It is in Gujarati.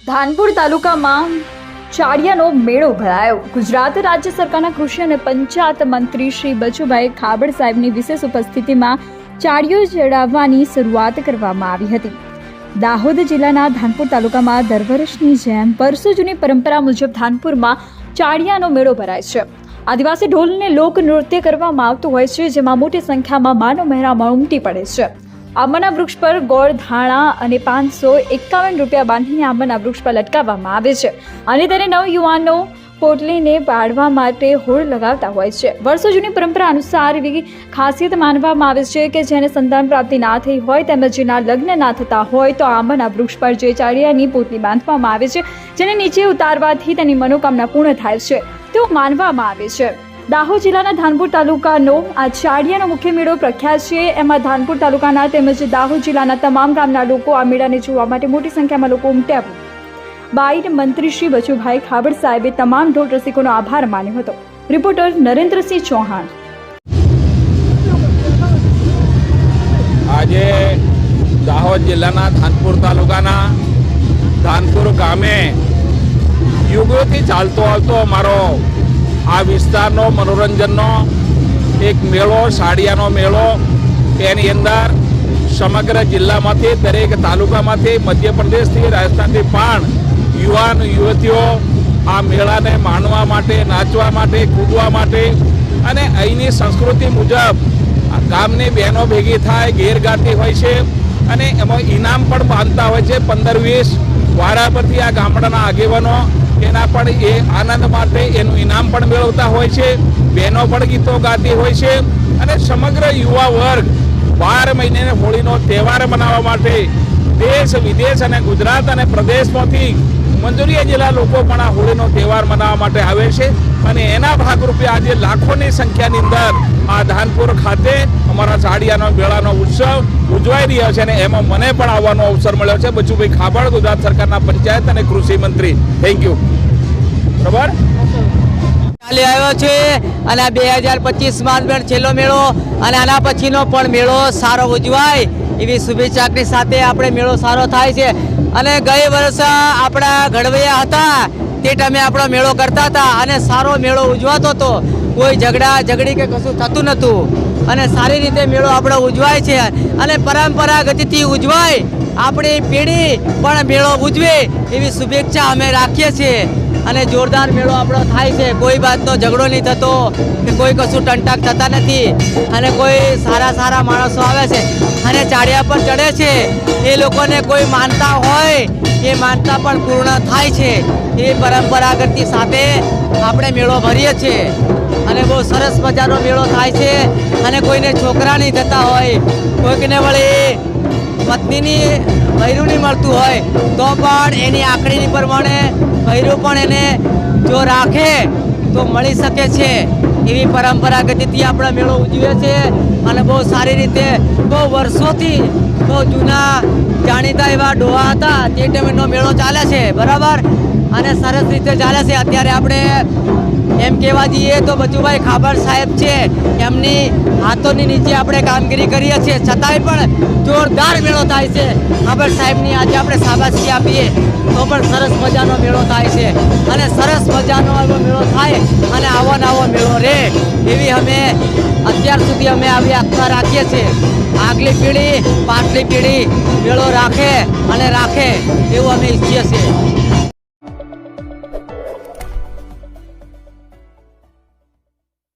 ધાનપુર તાલુકામાં ચાડિયાનો મેળો ભરાયો। ગુજરાત રાજ્ય સરકારના કૃષિ અને પંચાયત મંત્રી શ્રી બચુભાઈ ખાબડ સાહેબની વિશેષ ઉપસ્થિતિમાં ચાડિયો ચડાવવાની શરૂઆત કરવામાં આવી હતી। દાહોદ જિલ્લાના ધાનપુર તાલુકામાં દર વર્ષની જેમ વર્ષો જૂની પરંપરા મુજબ ધાનપુરમાં ચાડિયાનો મેળો ભરાય છે। આદિવાસી ઢોલને લોક નૃત્ય કરવામાં આવતું હોય છે, જેમાં મોટી સંખ્યામાં માનવ મહેરામણ ઉમટી પડે છે। આંબાના વૃક્ષ પર ગોળ, ધાણા અને 551 રૂપિયા બાંધીને આંબાના વૃક્ષ પર લટકાવવામાં આવે છે અને તેને નવયુવાનો પોટલીને પાડવા માટે હોડ લગાવતા હોય છે। વર્ષો જૂની પરંપરા અનુસાર એવી ખાસિયત માનવામાં આવે છે કે જેને સંતાન પ્રાપ્તિ ના થઈ હોય તેમજ જેના લગ્ન ના થતા હોય તો આંબાના વૃક્ષ પર જે ચાડિયાની પોટલી બાંધવામાં આવે છે, જેને નીચે ઉતારવાથી તેની મનોકામના પૂર્ણ થાય છે તેવું માનવામાં આવે છે। દાહોદ જિલ્લાના ધાનપુર તાલુકાનો આ ચાડિયાનો મુખ્ય મેળો પ્રખ્યાત છે। એમાં ધાનપુર તાલુકાના તેમજ દાહોદ જિલ્લાના તમામ ગામના લોકો આ મેળાને જોવા માટે મોટી સંખ્યામાં લોકો ઉમટ્યા। બાઈટ મંત્રી શ્રી બચુભાઈ ખાબડ સાહેબે તમામ ઢોલ રસિકોનો આભાર માન્યો હતો। રિપોર્ટર નરેન્દ્રસિંહ ચૌહાણ। આજે દાહોદ જિલ્લાના ધાનપુર તાલુકાના ધાનપુર ગામે યુગોથી ચાલતો આવતો અમારો આ વિસ્તારનો મનોરંજનનો એક મેળો, સાડિયાનો મેળો, એની અંદર સમગ્ર જિલ્લામાંથી, દરેક તાલુકામાંથી, મધ્યપ્રદેશથી, રાજસ્થાનથી પણ યુવાન યુવતીઓ આ મેળાને માણવા માટે, નાચવા માટે, કૂદવા માટે અને અહીંની સંસ્કૃતિ મુજબ ગામની બહેનો ભેગી થાય, ગેર ગાતી હોય છે અને એમાં ઇનામ પણ બાંધતા હોય છે। 15-20 વારા પરથી આ ગામડાના આગેવાનો એના પણ એ આનંદ માટે એનું ઇનામ પણ મેળવતા હોય છે। બહેનો પણ ગીતો ગાતી હોય છે અને સમગ્ર યુવા વર્ગ 12 મહિને હોળીનો તહેવાર મનાવવા માટે દેશ વિદેશ અને ગુજરાત અને પ્રદેશમાંથી મંજૂરી જિલ્લા લોકો પણ આ હોળીનો તહેવાર મનાવવા માટે આવે છે અને એના ભાગરૂપે આજે લાખોની સંખ્યાની અંદર આ ધાનપુર ખાતે અમારા ચાડિયાનો મેળાનો ઉત્સવ ઉજવાઈ રહ્યો છે અને એમાં મને પણ આવવાનો અવસર મળ્યો છે। બચુભાઈ ખાબડ, ગુજરાત સરકારના પંચાયત અને કૃષિ મંત્રી, થેન્ક યુ। બરાબર ચાલી આવ્યો છે અને 2025માં પણ છેલ્લો મેળો અને આના પછીનો પણ મેળો સારો ઉજવાય એવી શુભેચ્છાની સાથે આપણે મેળો સારો થાય છે। અને ગઈ વર્ષ આપણા ઘડવૈયા હતા તે ટાઈમે આપણો મેળો કરતા હતા અને સારો મેળો ઉજવાતો હતો, કોઈ ઝઘડી કે કશું થતું નહોતું અને સારી રીતે મેળો આપણો ઉજવાય છે અને પરંપરાગતથી ઉજવાય, આપણી પેઢી પણ મેળો ઉજવે એવી શુભેચ્છા અમે રાખીએ છીએ અને જોરદાર મેળો આપણો થાય છે। કોઈ વાતનો ઝઘડો નહીં થતો કે કોઈ કશું ટંટાક થતા નથી અને કોઈ સારા માણસો આવે છે અને ચાડિયા પર ચડે છે, એ લોકોને કોઈ માનતા હોય એ માનતા પણ પૂર્ણ થાય છે। એ પરંપરાગત સાથે આપણે મેળો ભરીએ છીએ અને બહુ સરસ મજાનો મેળો થાય છે અને કોઈને છોકરા નહીં થતા હોય, કોઈકને વળી પત્નીની ભૈરું નહીં મળતું હોય તો પણ એની આંકડીની પ્રમાણે ભૈરું પણ એને જો રાખે તો મળી શકે છે। એવી પરંપરાગતથી આપણે મેળો ઉજવીએ છીએ અને બહુ સારી રીતે, બહુ વર્ષોથી, બહુ જૂના જાણીતા એવા ડોહા હતા તે ટાઈમનો મેળો ચાલે છે, બરાબર, અને સરસ રીતે ચાલે છે। અત્યારે આપણે એમ કહેવા જઈએ તો બચુભાઈ ખાબડ સાહેબ છે, એમની હાથોની નીચે આપણે કામગીરી કરીએ છીએ છતાંય પણ જોરદાર મેળો થાય છે। ખાબડ સાહેબની આજે આપણે શાબાશી આપીએ તો પણ સરસ મજાનો મેળો થાય છે અને સરસ મજાનો એવો મેળો થાય અને આવો નવો મેળો રહે એવી અમે અત્યાર સુધી અમે આવી આસ્થા રાખીએ છીએ। આગલી પેઢી, પાછલી પેઢી મેળો રાખે અને રાખે એવું અમે ઈચ્છીએ છીએ।